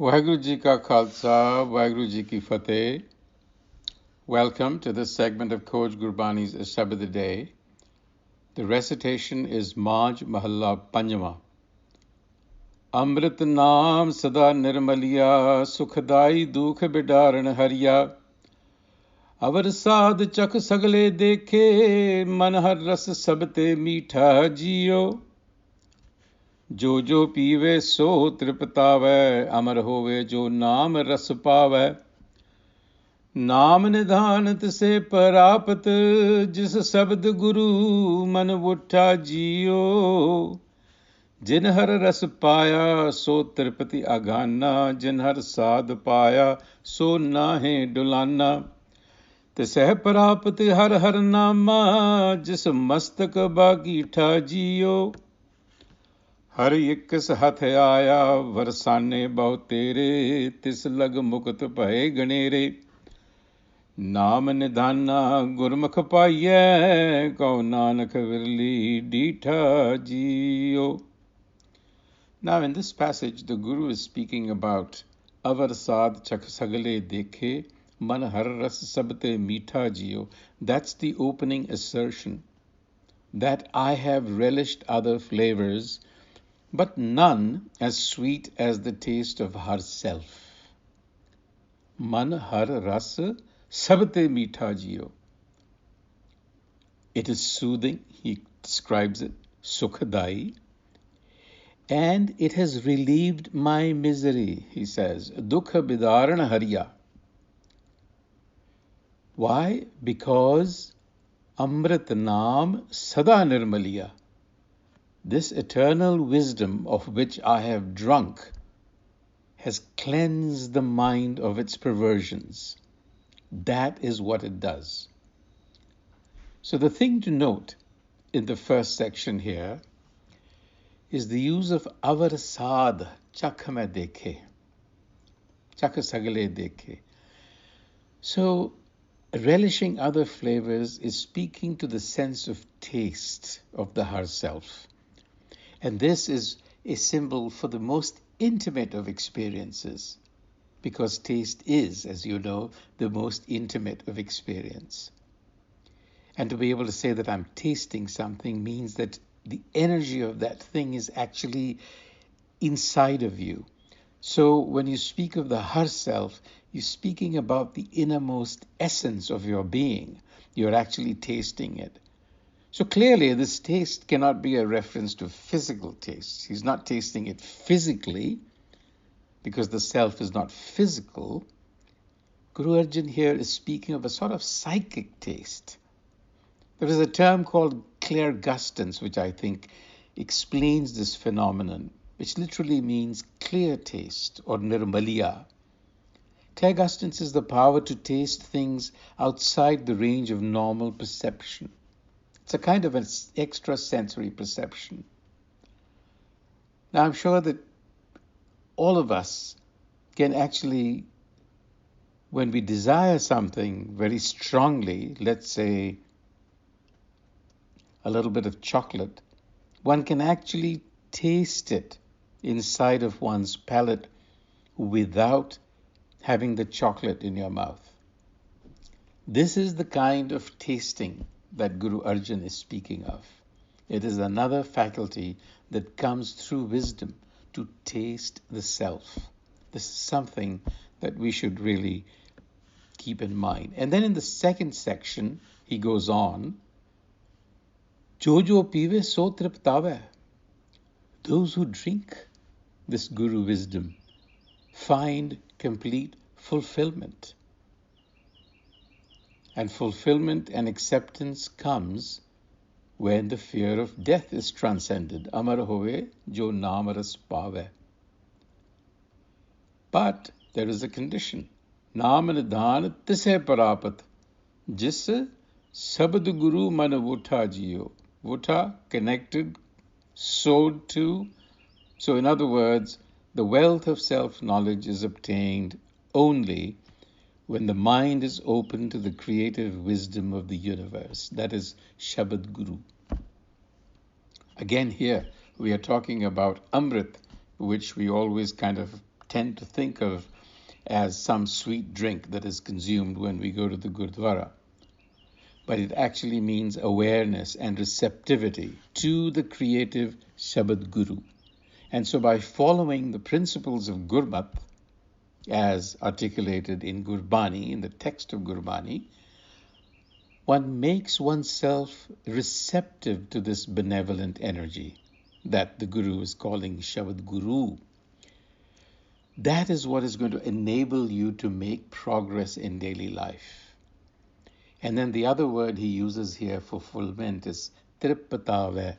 Waheguru Ji Ka Khalsa, Waheguru Ji Ki Fateh. Welcome to this segment of Khoj Gurbani's a-sabad-a-day. The recitation is Maj Mahalla Panjwa. Amrit Naam Sada Nirmalia, Sukhadai Dukh Bidaran Hariya. a-sabad chak sagle dekhe, man har ras sabte meetha jiyo. जो जो पीवे सो तृप्तावै, अमर होवे जो नाम रस पावै। नाम निधान तिसे परापत, जिस शब्द गुरु मन उठा जियो। जिन हर रस पाया सो तृप्ति अगाना, जिन हर साध पाया सो नाहे डुलाना। तिसह परापत हर हर नामा, जिस मस्तक बागीठा जियो। हर इक्स हथ आया वरसाने बहु तेरे, तिस लग मुकुत भय गणेरे। नाम निधाना गुरमुख पाइयै, कौ नानक विरली डीठा जियो. Now in this passage the Guru is speaking about a-sad chak sagle dekhe, man har ras sabte meetha jiyo. That's the opening assertion, that I have relished other flavors, but none as sweet as the taste of herself. Man har ras sabte meetha jiyo. It is soothing, he describes it, sukhadai, and it has relieved my misery, he says, dukha bidaran hariya. Why? Because Amrit Naam Sada Nirmalia, this eternal wisdom of which I have drunk, has cleansed the mind of its perversions. That is what it does. So the thing to note in the first section here is the use of a-sad, chak mein dekhe, chak sagle dekhe. So relishing other flavors is speaking to the sense of taste of the herself. And this is a symbol for the most intimate of experiences, because taste is, as you know, the most intimate of experience. And to be able to say that I'm tasting something means that the energy of that thing is actually inside of you. So when you speak of the herself, you're speaking about the innermost essence of your being. You're actually tasting it. So clearly, this taste cannot be a reference to physical taste. He's not tasting it physically, because the self is not physical. Guru Arjan here is speaking of a sort of psychic taste. There is a term called clairgustance, which I think explains this phenomenon, which literally means clear taste or nirmalia. Clairgustance is the power to taste things outside the range of normal perception. It's a kind of an extrasensory perception. Now, I'm sure that all of us can actually, when we desire something very strongly, let's say a little bit of chocolate, one can actually taste it inside of one's palate without having the chocolate in your mouth. This is the kind of tasting that Guru Arjan is speaking of. It is another faculty that comes through wisdom to taste the self. This is something that we should really keep in mind. And then in the second section, he goes on, Jo jo pive so triptave. Those who drink this Guru wisdom find complete fulfillment. And fulfillment and acceptance comes when the fear of death is transcended. Amar hove jo naam ras paave. But there is a condition. Naam nidhan tise parapat, jis sabad guru man vutha jiyo. Vutha, connected, sowed to. So in other words, the wealth of self-knowledge is obtained only when the mind is open to the creative wisdom of the universe. That is Shabad Guru. Again here, we are talking about Amrit, which we always kind of tend to think of as some sweet drink that is consumed when we go to the Gurdwara. But it actually means awareness and receptivity to the creative Shabad Guru. And so by following the principles of Gurmat, as articulated in Gurbani, in the text of Gurbani, one makes oneself receptive to this benevolent energy that the Guru is calling Shabad Guru. That is what is going to enable you to make progress in daily life. And then the other word he uses here for fulfillment is tripatave,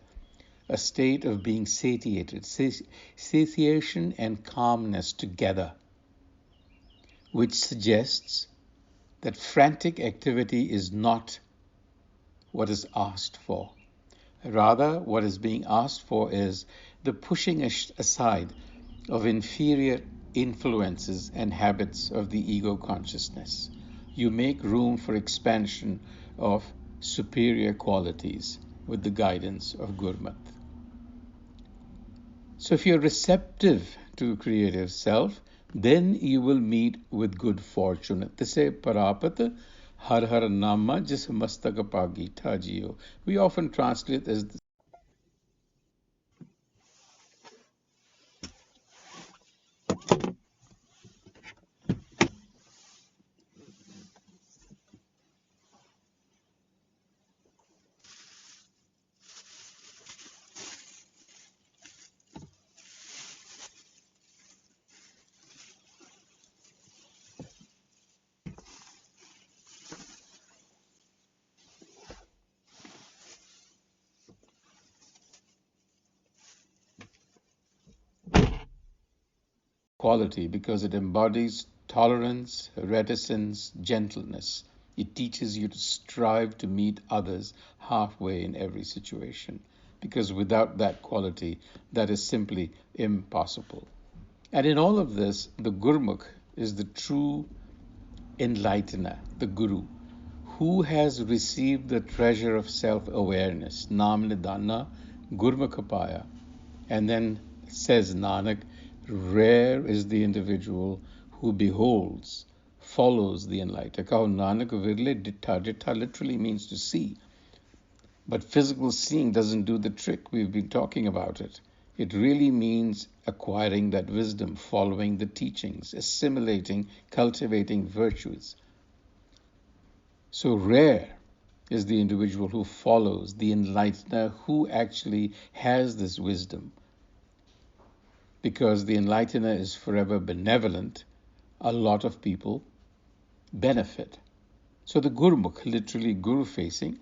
a state of being satiated, satiation and calmness together, which suggests that frantic activity is not what is asked for. Rather, what is being asked for is the pushing aside of inferior influences and habits of the ego consciousness. You make room for expansion of superior qualities with the guidance of Gurmat. So if you're receptive to creative self, then you will meet with good fortune. Tise parapat har har nama jis mastaka pagi thajiyo. We often translate as quality because it embodies tolerance, reticence, gentleness. It teaches you to strive to meet others halfway in every situation, because without that quality, that is simply impossible. And in all of this, the Gurmukh is the true enlightener, the Guru, who has received the treasure of self-awareness, Naam Nidana Gurmukh Paya, and then says Nanak, rare is the individual who beholds, follows the enlightened. Kao Nanak virle dittha. Dittha literally means to see. But physical seeing doesn't do the trick. We've been talking about it. It really means acquiring that wisdom, following the teachings, assimilating, cultivating virtues. So rare is the individual who follows the enlightener, who actually has this wisdom. Because the enlightener is forever benevolent, a lot of people benefit. So the Gurmukh, literally Guru-facing,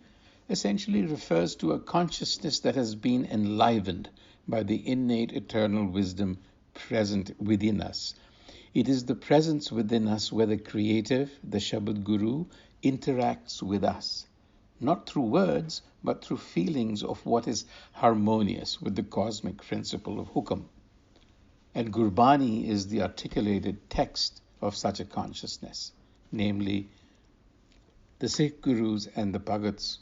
essentially refers to a consciousness that has been enlivened by the innate eternal wisdom present within us. It is the presence within us where the creative, the Shabad Guru, interacts with us, not through words, but through feelings of what is harmonious with the cosmic principle of Hukam. And Gurbani is the articulated text of such a consciousness, namely, the Sikh Gurus and the Bhagats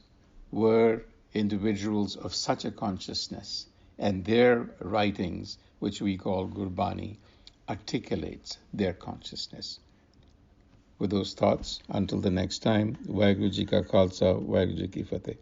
were individuals of such a consciousness, and their writings, which we call Gurbani, articulates their consciousness. With those thoughts, until the next time, Vaheguru Ji Ka Khalsa, Vaheguru Ji Ki Fateh.